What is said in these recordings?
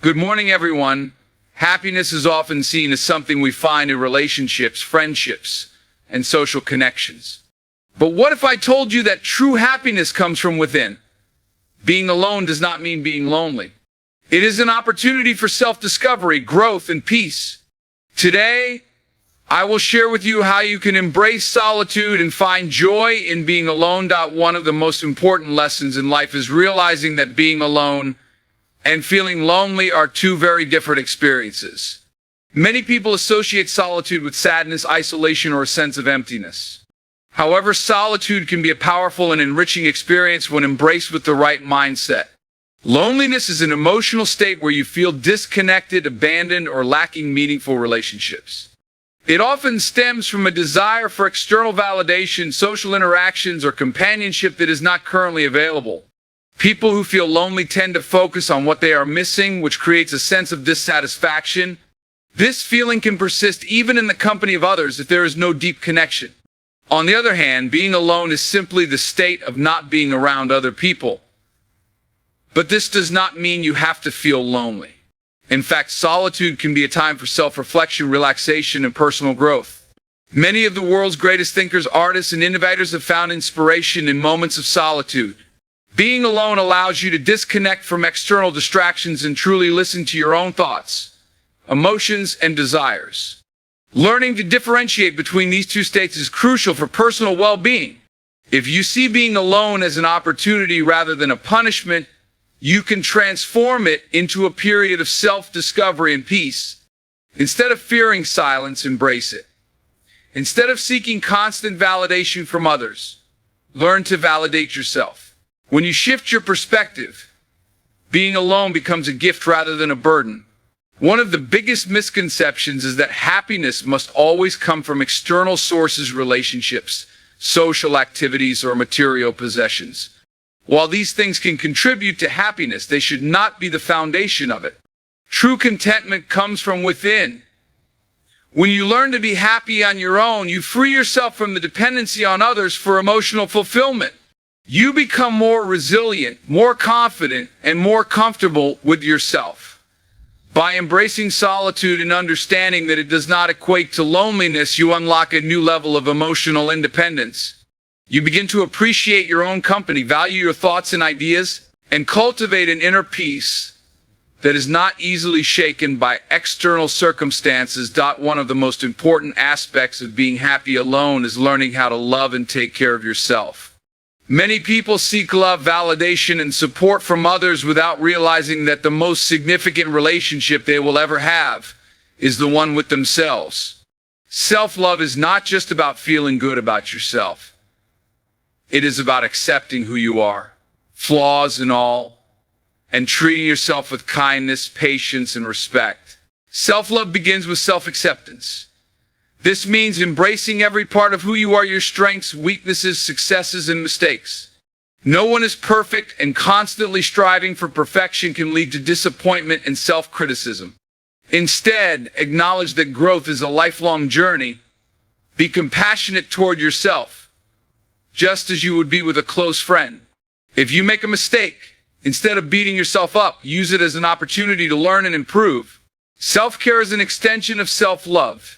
Good morning, everyone. Happiness is often seen as something we find in relationships, friendships, and social connections. But what if I told you that true happiness comes from within? Being alone does not mean being lonely. It is an opportunity for self-discovery, growth, and peace. Today, I will share with you how you can embrace solitude and find joy in being alone. One of the most important lessons in life is realizing that being alone and feeling lonely are two very different experiences. Many people associate solitude with sadness, isolation, or a sense of emptiness. However, solitude can be a powerful and enriching experience when embraced with the right mindset. Loneliness is an emotional state where you feel disconnected, abandoned, or lacking meaningful relationships. It often stems from a desire for external validation, social interactions, or companionship that is not currently available. People who feel lonely tend to focus on what they are missing, which creates a sense of dissatisfaction. This feeling can persist even in the company of others if there is no deep connection. On the other hand, being alone is simply the state of not being around other people. But this does not mean you have to feel lonely. In fact, solitude can be a time for self-reflection, relaxation, and personal growth. Many of the world's greatest thinkers, artists, and innovators have found inspiration in moments of solitude. Being alone allows you to disconnect from external distractions and truly listen to your own thoughts, emotions, and desires. Learning to differentiate between these two states is crucial for personal well-being. If you see being alone as an opportunity rather than a punishment, you can transform it into a period of self-discovery and peace. Instead of fearing silence, embrace it. Instead of seeking constant validation from others, learn to validate yourself. When you shift your perspective, being alone becomes a gift rather than a burden. One of the biggest misconceptions is that happiness must always come from external sources, relationships, social activities, or material possessions. While these things can contribute to happiness, they should not be the foundation of it. True contentment comes from within. When you learn to be happy on your own, you free yourself from the dependency on others for emotional fulfillment. You become more resilient, more confident, and more comfortable with yourself. By embracing solitude and understanding that it does not equate to loneliness, you unlock a new level of emotional independence. You begin to appreciate your own company, value your thoughts and ideas, and cultivate an inner peace that is not easily shaken by external circumstances. One of the most important aspects of being happy alone is learning how to love and take care of yourself. Many people seek love, validation, and support from others without realizing that the most significant relationship they will ever have is the one with themselves. Self-love is not just about feeling good about yourself. It is about accepting who you are, flaws and all, and treating yourself with kindness, patience, and respect. Self-love begins with self-acceptance. This means embracing every part of who you are, your strengths, weaknesses, successes, and mistakes. No one is perfect, and constantly striving for perfection can lead to disappointment and self-criticism. Instead, acknowledge that growth is a lifelong journey. Be compassionate toward yourself, just as you would be with a close friend. If you make a mistake, instead of beating yourself up, use it as an opportunity to learn and improve. Self-care is an extension of self-love.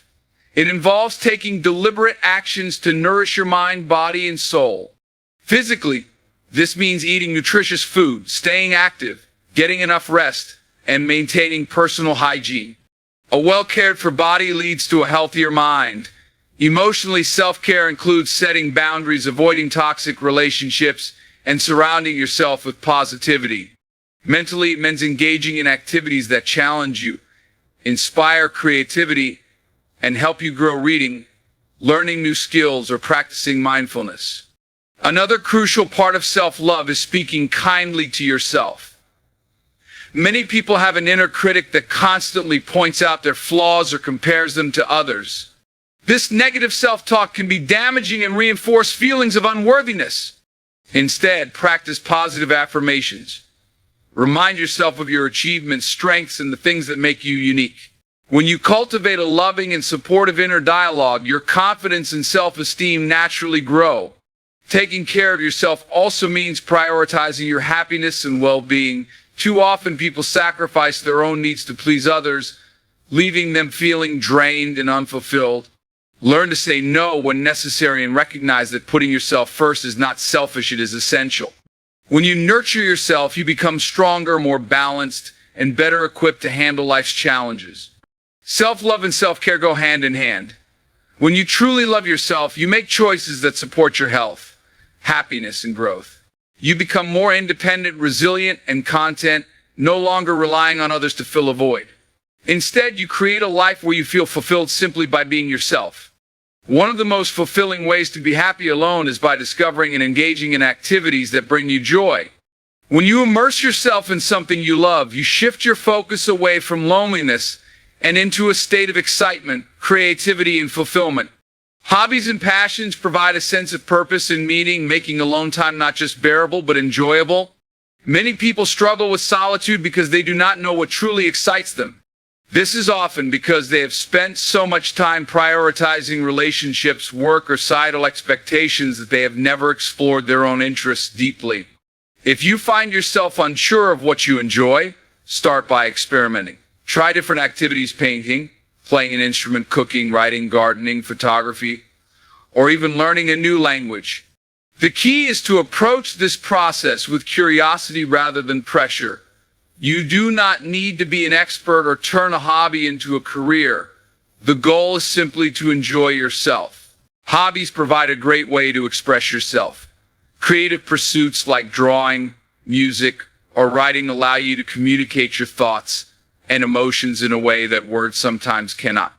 It involves taking deliberate actions to nourish your mind, body, and soul. Physically, this means eating nutritious food, staying active, getting enough rest, and maintaining personal hygiene. A well-cared-for body leads to a healthier mind. Emotionally, self-care includes setting boundaries, avoiding toxic relationships, and surrounding yourself with positivity. Mentally, it means engaging in activities that challenge you, inspire creativity, and help you grow, reading, learning new skills, or practicing mindfulness. Another crucial part of self-love is speaking kindly to yourself. Many people have an inner critic that constantly points out their flaws or compares them to others. This negative self-talk can be damaging and reinforce feelings of unworthiness. Instead, practice positive affirmations. Remind yourself of your achievements, strengths, and the things that make you unique. When you cultivate a loving and supportive inner dialogue, your confidence and self-esteem naturally grow. Taking care of yourself also means prioritizing your happiness and well-being. Too often people sacrifice their own needs to please others, leaving them feeling drained and unfulfilled. Learn to say no when necessary and recognize that putting yourself first is not selfish, it is essential. When you nurture yourself, you become stronger, more balanced, and better equipped to handle life's challenges. Self-love and self-care go hand in hand. When you truly love yourself, you make choices that support your health, happiness, and growth. You become more independent, resilient, and content, no longer relying on others to fill a void. Instead, you create a life where you feel fulfilled simply by being yourself. One of the most fulfilling ways to be happy alone is by discovering and engaging in activities that bring you joy. When you immerse yourself in something you love, you shift your focus away from loneliness and into a state of excitement, creativity, and fulfillment. Hobbies and passions provide a sense of purpose and meaning, making alone time not just bearable but enjoyable. Many people struggle with solitude because they do not know what truly excites them. This is often because they have spent so much time prioritizing relationships, work, or societal expectations that they have never explored their own interests deeply. If you find yourself unsure of what you enjoy, start by experimenting. Try different activities: painting, playing an instrument, cooking, writing, gardening, photography, or even learning a new language. The key is to approach this process with curiosity rather than pressure. You do not need to be an expert or turn a hobby into a career. The goal is simply to enjoy yourself. Hobbies provide a great way to express yourself. Creative pursuits like drawing, music, or writing allow you to communicate your thoughts and emotions in a way that words sometimes cannot.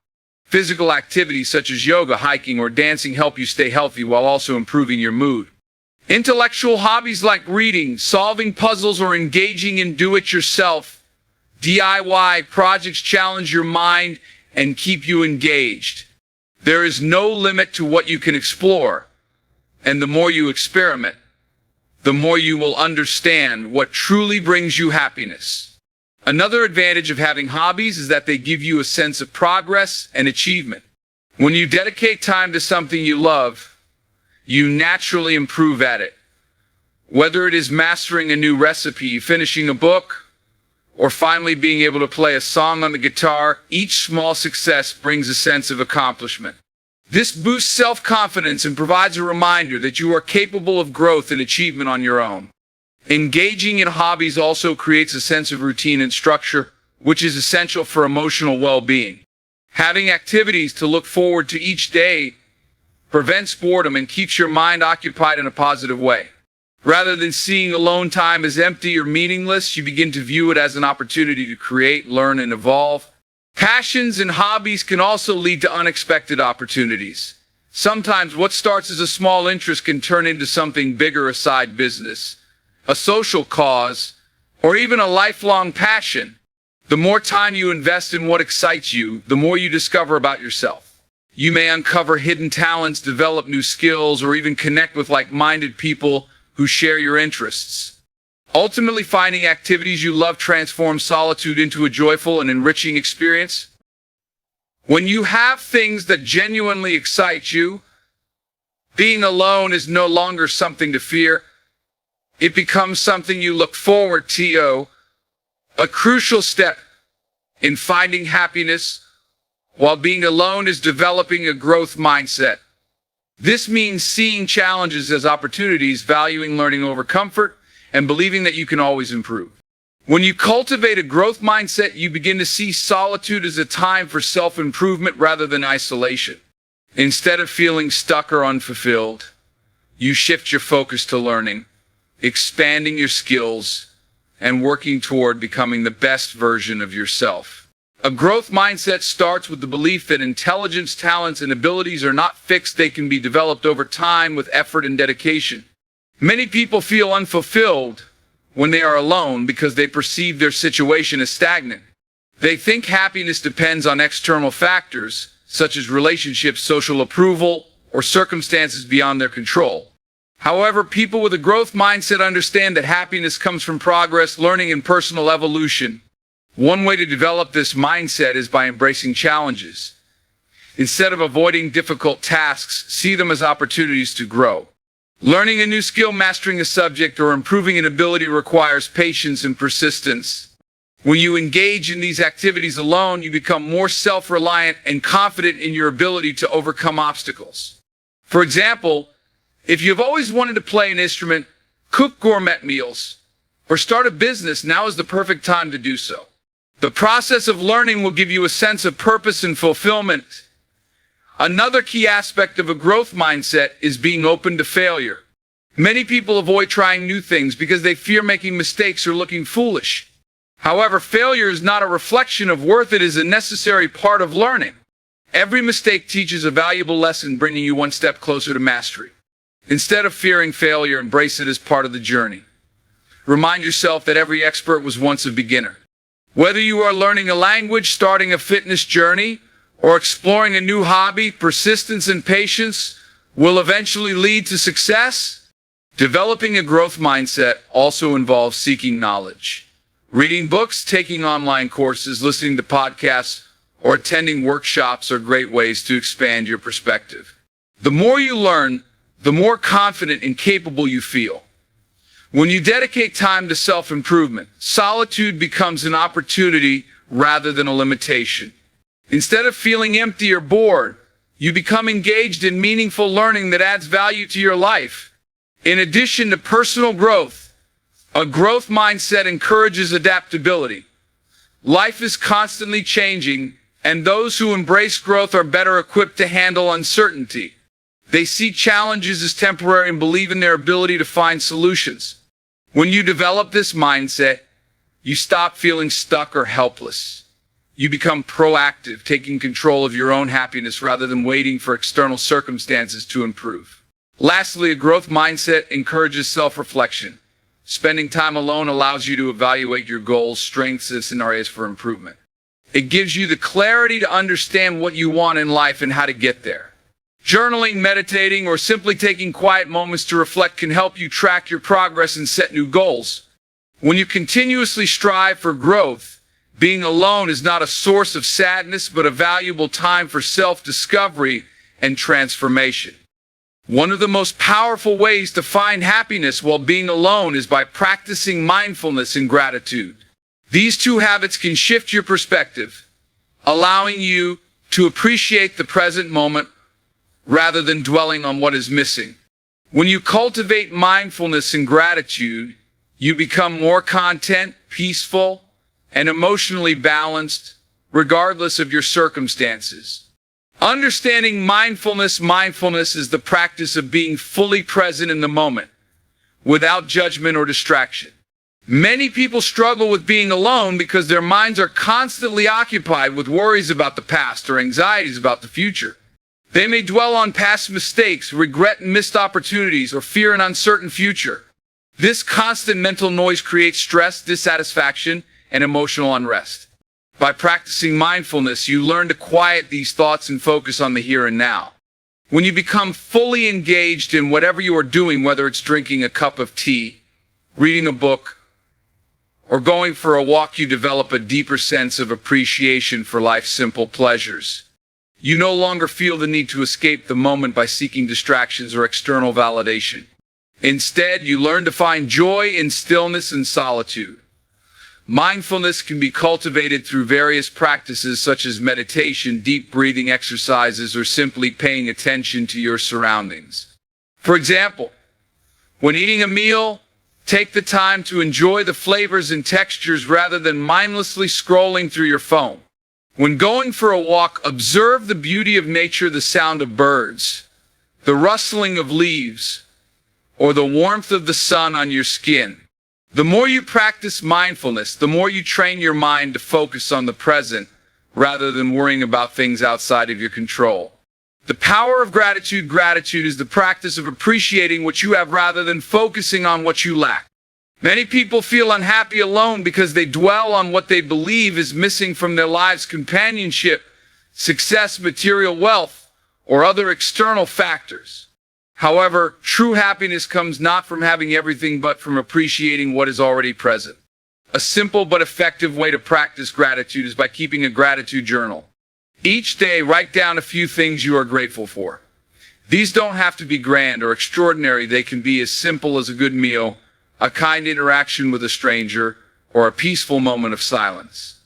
Physical activities such as yoga, hiking, or dancing help you stay healthy while also improving your mood. Intellectual hobbies like reading, solving puzzles, or engaging in do-it-yourself DIY projects challenge your mind and keep you engaged. There is no limit to what you can explore, and the more you experiment, the more you will understand what truly brings you happiness. Another advantage of having hobbies is that they give you a sense of progress and achievement. When you dedicate time to something you love, you naturally improve at it. Whether it is mastering a new recipe, finishing a book, or finally being able to play a song on the guitar, each small success brings a sense of accomplishment. This boosts self-confidence and provides a reminder that you are capable of growth and achievement on your own. Engaging in hobbies also creates a sense of routine and structure, which is essential for emotional well-being. Having activities to look forward to each day prevents boredom and keeps your mind occupied in a positive way. Rather than seeing alone time as empty or meaningless, you begin to view it as an opportunity to create, learn, and evolve. Passions and hobbies can also lead to unexpected opportunities. Sometimes what starts as a small interest can turn into something bigger: a side business, a social cause, or even a lifelong passion. The more time you invest in what excites you, the more you discover about yourself. You may uncover hidden talents, develop new skills, or even connect with like-minded people who share your interests. Ultimately, finding activities you love transforms solitude into a joyful and enriching experience. When you have things that genuinely excite you, being alone is no longer something to fear. It becomes something you look forward to, a crucial step in finding happiness. While being alone is developing a growth mindset. This means seeing challenges as opportunities, valuing learning over comfort, and believing that you can always improve. When you cultivate a growth mindset, you begin to see solitude as a time for self-improvement rather than isolation. Instead of feeling stuck or unfulfilled, you shift your focus to learning, expanding your skills, and working toward becoming the best version of yourself. A growth mindset starts with the belief that intelligence, talents, and abilities are not fixed. They can be developed over time with effort and dedication. Many people feel unfulfilled when they are alone because they perceive their situation as stagnant. They think happiness depends on external factors, such as relationships, social approval, or circumstances beyond their control. However, people with a growth mindset understand that happiness comes from progress, learning, and personal evolution. One way to develop this mindset is by embracing challenges. Instead of avoiding difficult tasks, see them as opportunities to grow. Learning a new skill, mastering a subject, or improving an ability requires patience and persistence. When you engage in these activities alone, you become more self-reliant and confident in your ability to overcome obstacles. For example, if you've always wanted to play an instrument, cook gourmet meals, or start a business, now is the perfect time to do so. The process of learning will give you a sense of purpose and fulfillment. Another key aspect of a growth mindset is being open to failure. Many people avoid trying new things because they fear making mistakes or looking foolish. However, failure is not a reflection of worth, it is a necessary part of learning. Every mistake teaches a valuable lesson, bringing you one step closer to mastery. Instead of fearing failure, embrace it as part of the journey. Remind yourself that every expert was once a beginner. Whether you are learning a language, starting a fitness journey, or exploring a new hobby, persistence and patience will eventually lead to success. Developing a growth mindset also involves seeking knowledge. Reading books, taking online courses, listening to podcasts, or attending workshops are great ways to expand your perspective. The more you learn, the more confident and capable you feel. When you dedicate time to self-improvement, solitude becomes an opportunity rather than a limitation. Instead of feeling empty or bored, you become engaged in meaningful learning that adds value to your life. In addition to personal growth, a growth mindset encourages adaptability. Life is constantly changing, and those who embrace growth are better equipped to handle uncertainty. They see challenges as temporary and believe in their ability to find solutions. When you develop this mindset, you stop feeling stuck or helpless. You become proactive, taking control of your own happiness rather than waiting for external circumstances to improve. Lastly, a growth mindset encourages self-reflection. Spending time alone allows you to evaluate your goals, strengths, and areas for improvement. It gives you the clarity to understand what you want in life and how to get there. Journaling, meditating, or simply taking quiet moments to reflect can help you track your progress and set new goals. When you continuously strive for growth, being alone is not a source of sadness, but a valuable time for self-discovery and transformation. One of the most powerful ways to find happiness while being alone is by practicing mindfulness and gratitude. These two habits can shift your perspective, allowing you to appreciate the present moment rather than dwelling on what is missing. When you cultivate mindfulness and gratitude, you become more content, peaceful, and emotionally balanced, regardless of your circumstances. Understanding mindfulness is the practice of being fully present in the moment, without judgment or distraction. Many people struggle with being alone because their minds are constantly occupied with worries about the past or anxieties about the future. They may dwell on past mistakes, regret missed opportunities, or fear an uncertain future. This constant mental noise creates stress, dissatisfaction, and emotional unrest. By practicing mindfulness, you learn to quiet these thoughts and focus on the here and now. When you become fully engaged in whatever you are doing, whether it's drinking a cup of tea, reading a book, or going for a walk, you develop a deeper sense of appreciation for life's simple pleasures. You no longer feel the need to escape the moment by seeking distractions or external validation. Instead, you learn to find joy in stillness and solitude. Mindfulness can be cultivated through various practices such as meditation, deep breathing exercises, or simply paying attention to your surroundings. For example, when eating a meal, take the time to enjoy the flavors and textures rather than mindlessly scrolling through your phone. When going for a walk, observe the beauty of nature, the sound of birds, the rustling of leaves, or the warmth of the sun on your skin. The more you practice mindfulness, the more you train your mind to focus on the present rather than worrying about things outside of your control. The power of gratitude. Gratitude is the practice of appreciating what you have rather than focusing on what you lack. Many people feel unhappy alone because they dwell on what they believe is missing from their lives: companionship, success, material wealth, or other external factors. However, true happiness comes not from having everything, but from appreciating what is already present. A simple but effective way to practice gratitude is by keeping a gratitude journal. Each day, write down a few things you are grateful for. These don't have to be grand or extraordinary. They can be as simple as a good meal, a kind interaction with a stranger, or a peaceful moment of silence.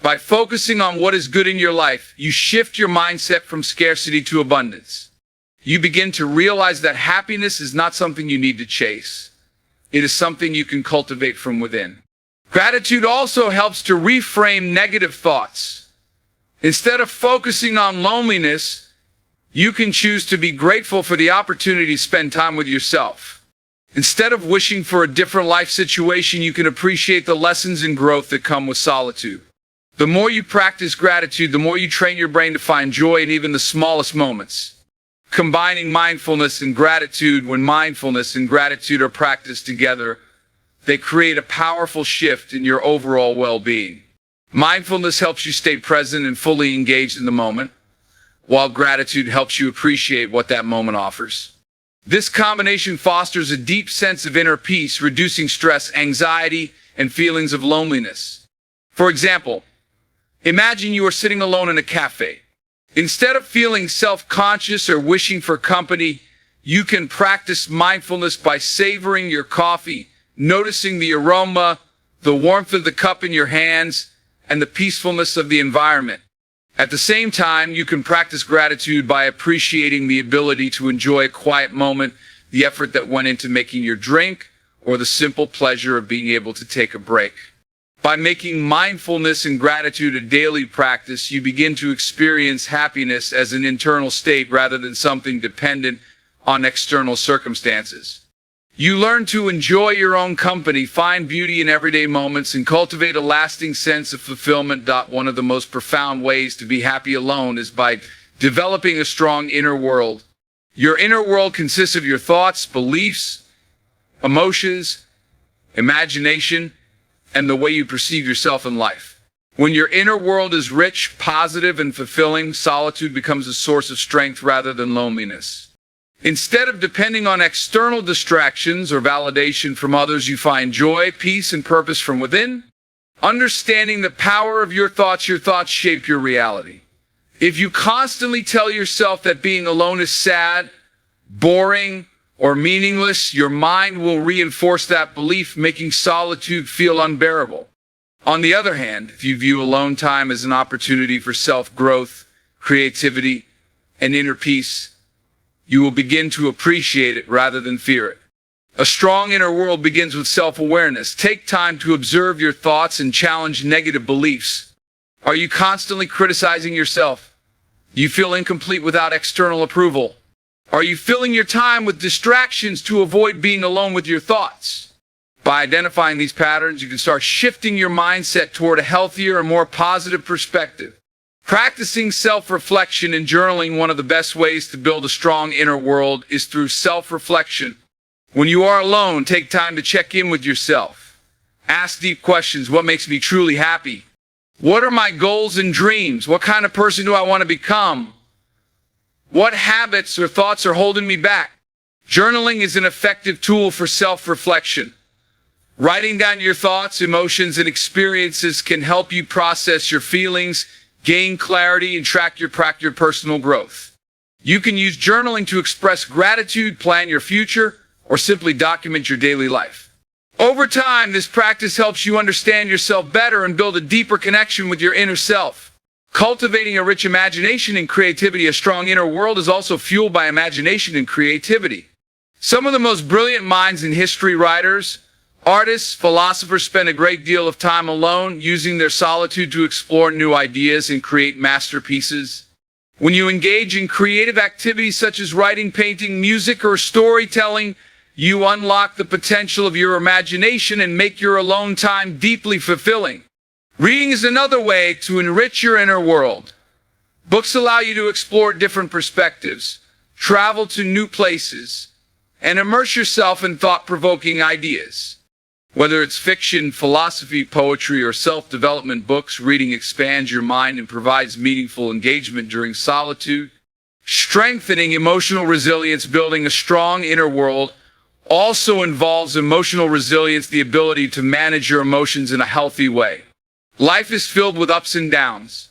By focusing on what is good in your life, you shift your mindset from scarcity to abundance. You begin to realize that happiness is not something you need to chase. It is something you can cultivate from within. Gratitude also helps to reframe negative thoughts. Instead of focusing on loneliness, you can choose to be grateful for the opportunity to spend time with yourself. Instead of wishing for a different life situation, you can appreciate the lessons and growth that come with solitude. The more you practice gratitude, the more you train your brain to find joy in even the smallest moments. Combining mindfulness and gratitude, when mindfulness and gratitude are practiced together, they create a powerful shift in your overall well-being. Mindfulness helps you stay present and fully engaged in the moment, while gratitude helps you appreciate what that moment offers. This combination fosters a deep sense of inner peace, reducing stress, anxiety, and feelings of loneliness. For example, imagine you are sitting alone in a cafe. Instead of feeling self-conscious or wishing for company, you can practice mindfulness by savoring your coffee, noticing the aroma, the warmth of the cup in your hands, and the peacefulness of the environment. At the same time, you can practice gratitude by appreciating the ability to enjoy a quiet moment, the effort that went into making your drink, or the simple pleasure of being able to take a break. By making mindfulness and gratitude a daily practice, you begin to experience happiness as an internal state rather than something dependent on external circumstances. You learn to enjoy your own company, find beauty in everyday moments, and cultivate a lasting sense of fulfillment. One of the most profound ways to be happy alone is by developing a strong inner world. Your inner world consists of your thoughts, beliefs, emotions, imagination, and the way you perceive yourself in life. When your inner world is rich, positive, and fulfilling, solitude becomes a source of strength rather than loneliness. Instead of depending on external distractions or validation from others, you find joy, peace, and purpose from within. Understanding the power of your thoughts shape your reality. If you constantly tell yourself that being alone is sad, boring, or meaningless, your mind will reinforce that belief, making solitude feel unbearable. On the other hand, if you view alone time as an opportunity for self-growth, creativity, and inner peace, you will begin to appreciate it rather than fear it. A strong inner world begins with self-awareness. Take time to observe your thoughts and challenge negative beliefs. Are you constantly criticizing yourself? Do you feel incomplete without external approval? Are you filling your time with distractions to avoid being alone with your thoughts? By identifying these patterns, you can start shifting your mindset toward a healthier and more positive perspective. Practicing self-reflection and journaling. One of the best ways to build a strong inner world is through self-reflection. When you are alone, take time to check in with yourself. Ask deep questions. What makes me truly happy? What are my goals and dreams? What kind of person do I want to become? What habits or thoughts are holding me back? Journaling is an effective tool for self-reflection. Writing down your thoughts, emotions, and experiences can help you process your feelings, gain clarity, and track your personal growth. You can use journaling to express gratitude, plan your future, or simply document your daily life. Over time, this practice helps you understand yourself better and build a deeper connection with your inner self. Cultivating a rich imagination and creativity. A strong inner world is also fueled by imagination and creativity. Some of the most brilliant minds in history, writers, artists, philosophers, spend a great deal of time alone, using their solitude to explore new ideas and create masterpieces. When you engage in creative activities such as writing, painting, music, or storytelling, you unlock the potential of your imagination and make your alone time deeply fulfilling. Reading is another way to enrich your inner world. Books allow you to explore different perspectives, travel to new places, and immerse yourself in thought-provoking ideas. Whether it's fiction, philosophy, poetry, or self-development books, reading expands your mind and provides meaningful engagement during solitude. Strengthening emotional resilience. Building a strong inner world also involves emotional resilience, the ability to manage your emotions in a healthy way. Life is filled with ups and downs.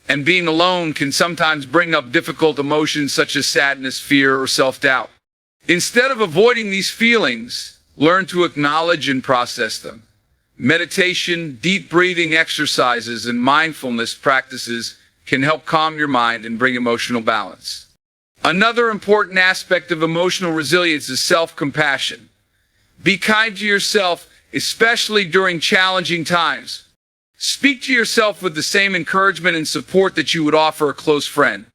And being alone can sometimes bring up difficult emotions such as sadness, fear, or self-doubt. Instead of avoiding these feelings, learn to acknowledge and process them. Meditation, deep breathing exercises, and mindfulness practices can help calm your mind and bring emotional balance. Another important aspect of emotional resilience is self-compassion. Be kind to yourself, especially during challenging times. Speak to yourself with the same encouragement and support that you would offer a close friend.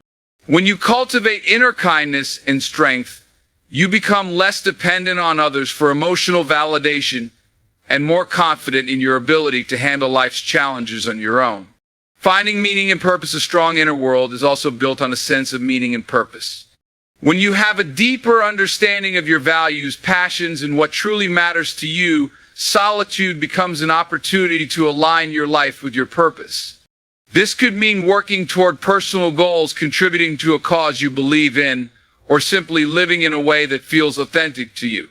When you cultivate inner kindness and strength, you become less dependent on others for emotional validation and more confident in your ability to handle life's challenges on your own. Finding meaning and purpose, a strong inner world, is also built on a sense of meaning and purpose. When you have a deeper understanding of your values, passions, and what truly matters to you, solitude becomes an opportunity to align your life with your purpose. This could mean working toward personal goals, contributing to a cause you believe in, or simply living in a way that feels authentic to you.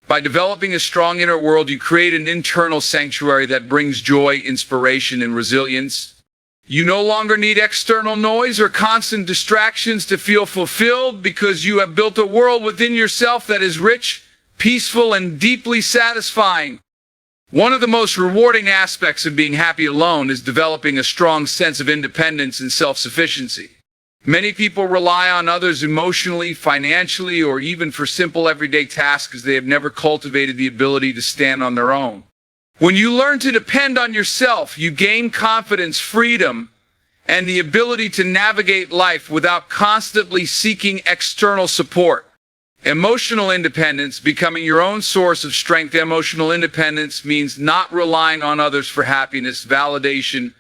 By developing a strong inner world, you create an internal sanctuary that brings joy, inspiration, and resilience. You no longer need external noise or constant distractions to feel fulfilled because you have built a world within yourself that is rich, peaceful, and deeply satisfying. One of the most rewarding aspects of being happy alone is developing a strong sense of independence and self-sufficiency. Many people rely on others emotionally, financially, or even for simple everyday tasks as they have never cultivated the ability to stand on their own. When you learn to depend on yourself, you gain confidence, freedom, and the ability to navigate life without constantly seeking external support. Emotional independence, becoming your own source of strength. Emotional independence means not relying on others for happiness, validation,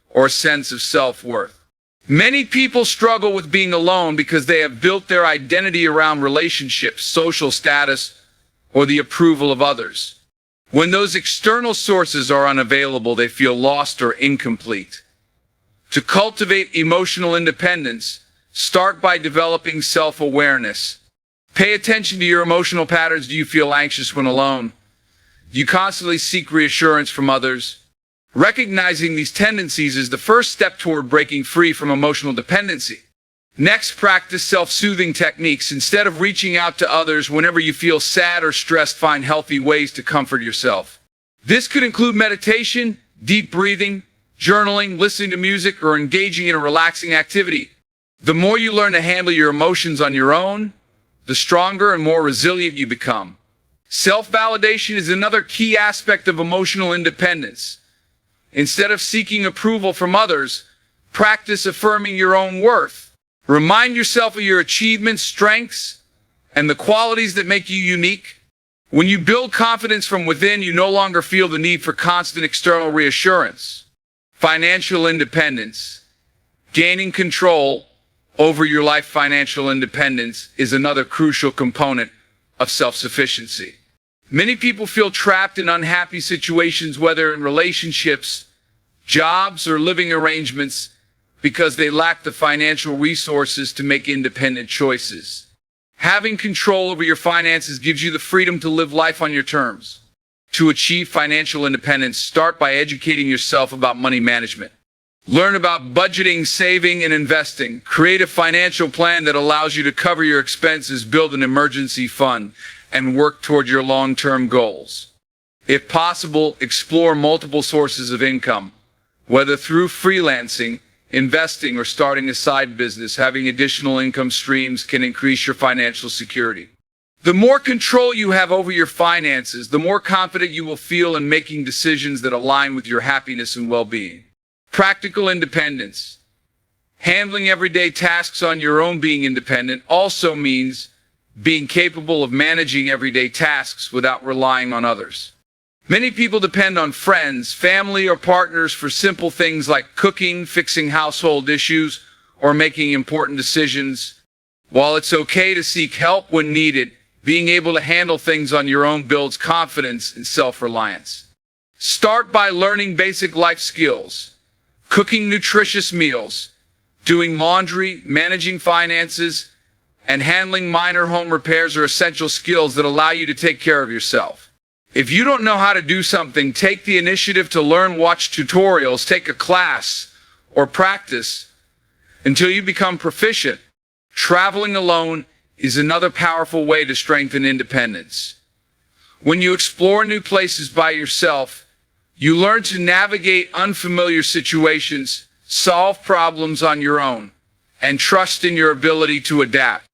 or a sense of self-worth. Many people struggle with being alone because they have built their identity around relationships, social status, or the approval of others. When those external sources are unavailable, they feel lost or incomplete. To cultivate emotional independence, start by developing self-awareness. Pay attention to your emotional patterns. Do you feel anxious when alone? Do you constantly seek reassurance from others? Recognizing these tendencies is the first step toward breaking free from emotional dependency. Next, practice self-soothing techniques. Instead of reaching out to others whenever you feel sad or stressed, find healthy ways to comfort yourself. This could include meditation, deep breathing, journaling, listening to music, or engaging in a relaxing activity. The more you learn to handle your emotions on your own, the stronger and more resilient you become. Self-validation is another key aspect of emotional independence. Instead of seeking approval from others, practice affirming your own worth. Remind yourself of your achievements, strengths, and the qualities that make you unique. When you build confidence from within, you no longer feel the need for constant external reassurance. Financial independence. Gaining control over your life. Financial independence is another crucial component of self-sufficiency. Many people feel trapped in unhappy situations, whether in relationships, jobs, or living arrangements, because they lack the financial resources to make independent choices. Having control over your finances gives you the freedom to live life on your terms. To achieve financial independence, start by educating yourself about money management. Learn about budgeting, saving, and investing. Create a financial plan that allows you to cover your expenses, build an emergency fund, and work toward your long-term goals. If possible, explore multiple sources of income, whether through freelancing, investing, or starting a side business. Having additional income streams can increase your financial security. The more control you have over your finances, the more confident you will feel in making decisions that align with your happiness and well-being. Practical independence. Handling everyday tasks on your own. Being independent also means being capable of managing everyday tasks without relying on others. Many people depend on friends, family, or partners for simple things like cooking, fixing household issues, or making important decisions. While it's okay to seek help when needed, being able to handle things on your own builds confidence and self-reliance. Start by learning basic life skills. Cooking nutritious meals, doing laundry, managing finances, and handling minor home repairs are essential skills that allow you to take care of yourself. If you don't know how to do something, take the initiative to learn, watch tutorials, take a class, or practice. until you become proficient. Traveling alone is another powerful way to strengthen independence. When you explore new places by yourself, you learn to navigate unfamiliar situations, solve problems on your own, and trust in your ability to adapt.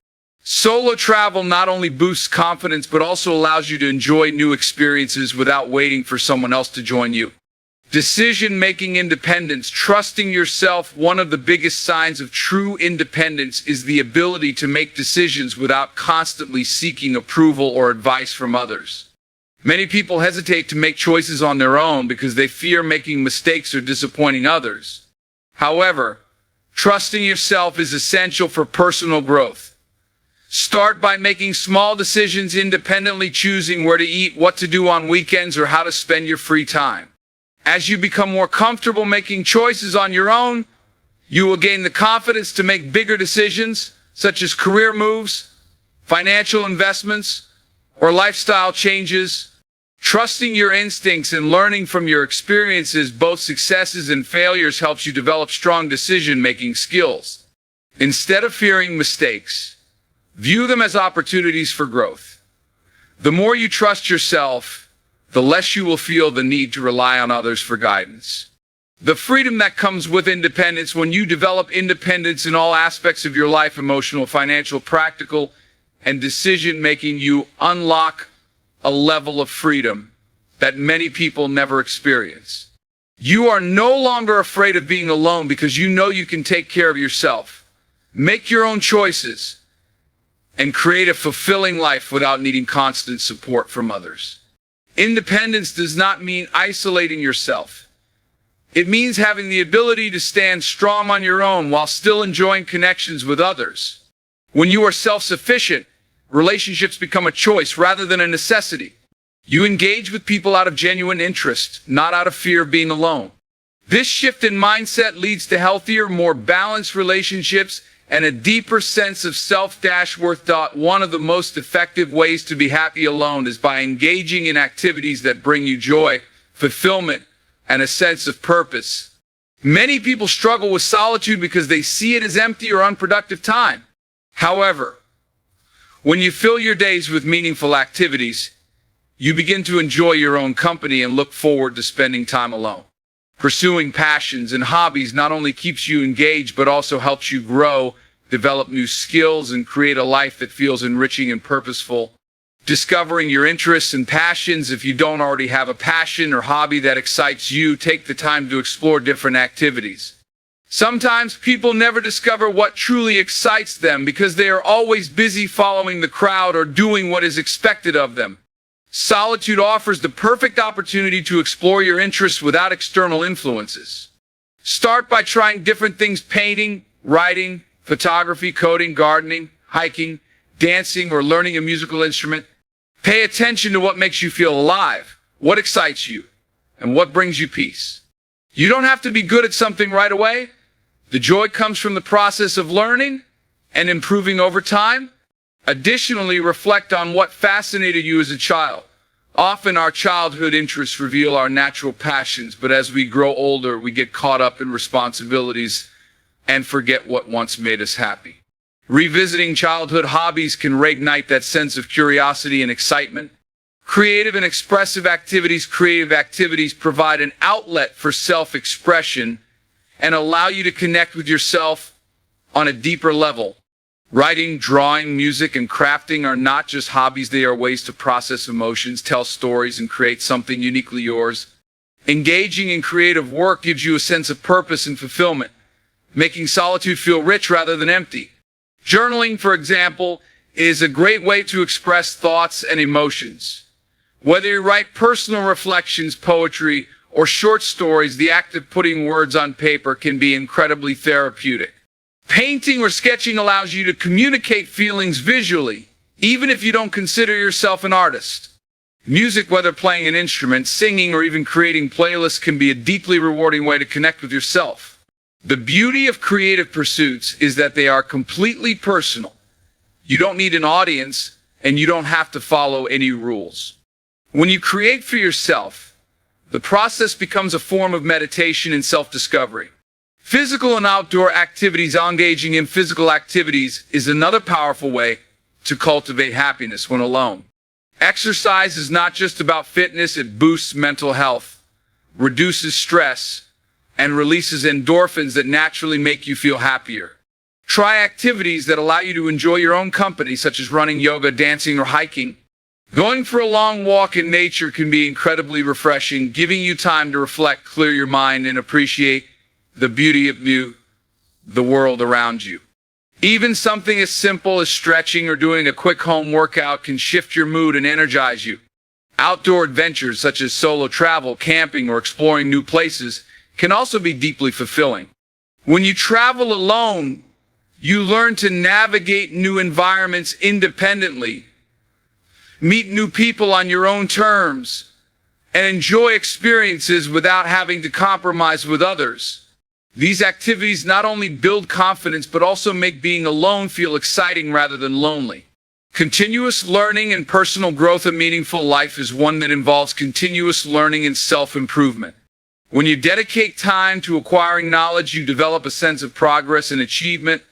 Solo travel not only boosts confidence, but also allows you to enjoy new experiences without waiting for someone else to join you. Decision-making independence, trusting yourself. One of the biggest signs of true independence is the ability to make decisions without constantly seeking approval or advice from others. Many people hesitate to make choices on their own because they fear making mistakes or disappointing others. However, trusting yourself is essential for personal growth. Start by making small decisions independently, choosing where to eat, what to do on weekends, or how to spend your free time. As you become more comfortable making choices on your own, you will gain the confidence to make bigger decisions, such as career moves, financial investments, or lifestyle changes. Trusting your instincts and learning from your experiences, both successes and failures, helps you develop strong decision-making skills. Instead of fearing mistakes, view them as opportunities for growth. The more you trust yourself, the less you will feel the need to rely on others for guidance. The freedom that comes with independence. When you develop independence in all aspects of your life, emotional, financial, practical, and decision-making, you unlock a level of freedom that many people never experience. You are no longer afraid of being alone because you know you can take care of yourself, make your own choices, and create a fulfilling life without needing constant support from others. Independence does not mean isolating yourself. It means having the ability to stand strong on your own while still enjoying connections with others. When you are self-sufficient, relationships become a choice rather than a necessity. You engage with people out of genuine interest, not out of fear of being alone. This shift in mindset leads to healthier, more balanced relationships and a deeper sense of self-worth. One of the most effective ways to be happy alone is by engaging in activities that bring you joy, fulfillment, and a sense of purpose. Many people struggle with solitude because they see it as empty or unproductive time. However, when you fill your days with meaningful activities, you begin to enjoy your own company and look forward to spending time alone. Pursuing passions and hobbies not only keeps you engaged, but also helps you grow, develop new skills, and create a life that feels enriching and purposeful. Discovering your interests and passions. If you don't already have a passion or hobby that excites you, take the time to explore different activities. Sometimes people never discover what truly excites them because they are always busy following the crowd or doing what is expected of them. Solitude offers the perfect opportunity to explore your interests without external influences. Start by trying different things: painting, writing, photography, coding, gardening, hiking, dancing, or learning a musical instrument. Pay attention to what makes you feel alive, what excites you, and what brings you peace. You don't have to be good at something right away. The joy comes from the process of learning and improving over time. Additionally, reflect on what fascinated you as a child. Often our childhood interests reveal our natural passions, but as we grow older, we get caught up in responsibilities and forget what once made us happy. Revisiting childhood hobbies can reignite that sense of curiosity and excitement. Creative and expressive activities. Creative activities provide an outlet for self-expression and allow you to connect with yourself on a deeper level. Writing, drawing, music, and crafting are not just hobbies. They are ways to process emotions, tell stories, and create something uniquely yours. Engaging in creative work gives you a sense of purpose and fulfillment, making solitude feel rich rather than empty. Journaling, for example, is a great way to express thoughts and emotions. Whether you write personal reflections, poetry, or short stories, the act of putting words on paper can be incredibly therapeutic. Painting or sketching allows you to communicate feelings visually, even if you don't consider yourself an artist. Music, whether playing an instrument, singing, or even creating playlists, can be a deeply rewarding way to connect with yourself. The beauty of creative pursuits is that they are completely personal. You don't need an audience, and you don't have to follow any rules. When you create for yourself, the process becomes a form of meditation and self-discovery. Physical and outdoor activities, engaging in physical activities is another powerful way to cultivate happiness when alone. Exercise is not just about fitness, it boosts mental health, reduces stress, and releases endorphins that naturally make you feel happier. Try activities that allow you to enjoy your own company, such as running, yoga, dancing, or hiking. Going for a long walk in nature can be incredibly refreshing, giving you time to reflect, clear your mind, and appreciate the beauty of the world around you. Even something as simple as stretching or doing a quick home workout can shift your mood and energize you. Outdoor adventures such as solo travel, camping, or exploring new places can also be deeply fulfilling. When you travel alone, you learn to navigate new environments independently, meet new people on your own terms, and enjoy experiences without having to compromise with others. These activities not only build confidence, but also make being alone feel exciting rather than lonely. Continuous learning and personal growth. A meaningful life is one that involves continuous learning and self-improvement. When you dedicate time to acquiring knowledge, you develop a sense of progress and achievement,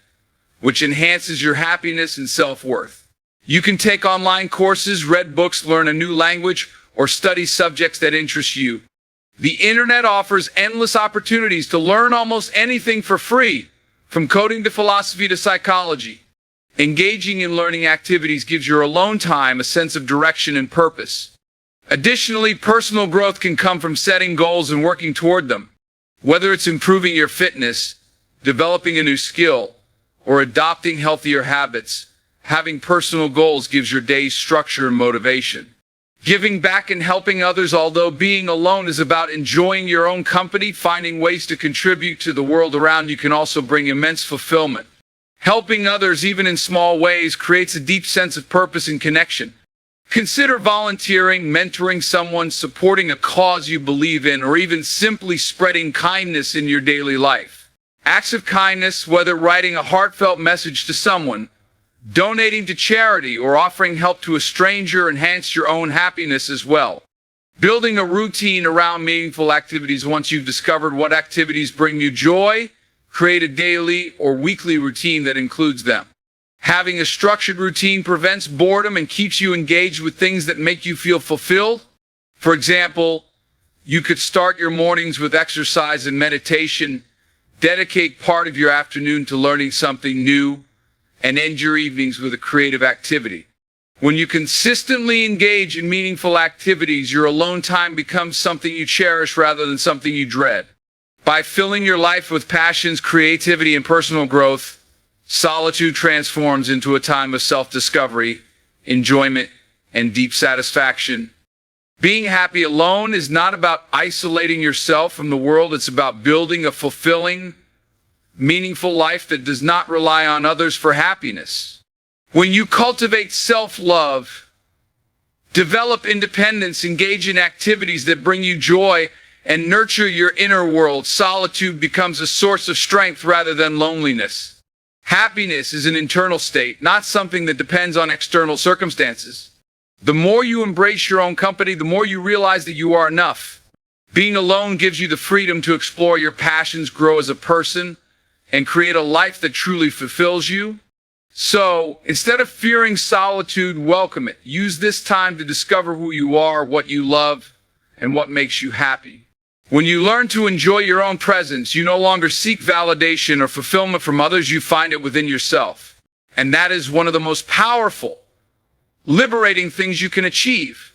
which enhances your happiness and self-worth. You can take online courses, read books, learn a new language, or study subjects that interest you. The internet offers endless opportunities to learn almost anything for free, from coding to philosophy to psychology. Engaging in learning activities gives your alone time a sense of direction and purpose. Additionally, personal growth can come from setting goals and working toward them. Whether it's improving your fitness, developing a new skill, or adopting healthier habits, having personal goals gives your day structure and motivation. Giving back and helping others. Although being alone is about enjoying your own company, finding ways to contribute to the world around you can also bring immense fulfillment. Helping others, even in small ways, creates a deep sense of purpose and connection. Consider volunteering, mentoring someone, supporting a cause you believe in, or even simply spreading kindness in your daily life. Acts of kindness, whether writing a heartfelt message to someone, donating to charity, or offering help to a stranger, enhance your own happiness as well. Building a routine around meaningful activities. Once you've discovered what activities bring you joy, create a daily or weekly routine that includes them. Having a structured routine prevents boredom and keeps you engaged with things that make you feel fulfilled. For example, you could start your mornings with exercise and meditation, dedicate part of your afternoon to learning something new, and end your evenings with a creative activity. When you consistently engage in meaningful activities, your alone time becomes something you cherish rather than something you dread. By filling your life with passions, creativity, and personal growth, solitude transforms into a time of self-discovery, enjoyment, and deep satisfaction. Being happy alone is not about isolating yourself from the world. It's about building a fulfilling, meaningful life that does not rely on others for happiness. When you cultivate self-love, develop independence, engage in activities that bring you joy, and nurture your inner world, solitude becomes a source of strength rather than loneliness. Happiness is an internal state, not something that depends on external circumstances. The more you embrace your own company, the more you realize that you are enough. Being alone gives you the freedom to explore your passions, grow as a person, and create a life that truly fulfills you. So, instead of fearing solitude, welcome it. Use this time to discover who you are, what you love, and what makes you happy. When you learn to enjoy your own presence, you no longer seek validation or fulfillment from others, you find it within yourself. And that is one of the most powerful, liberating things you can achieve.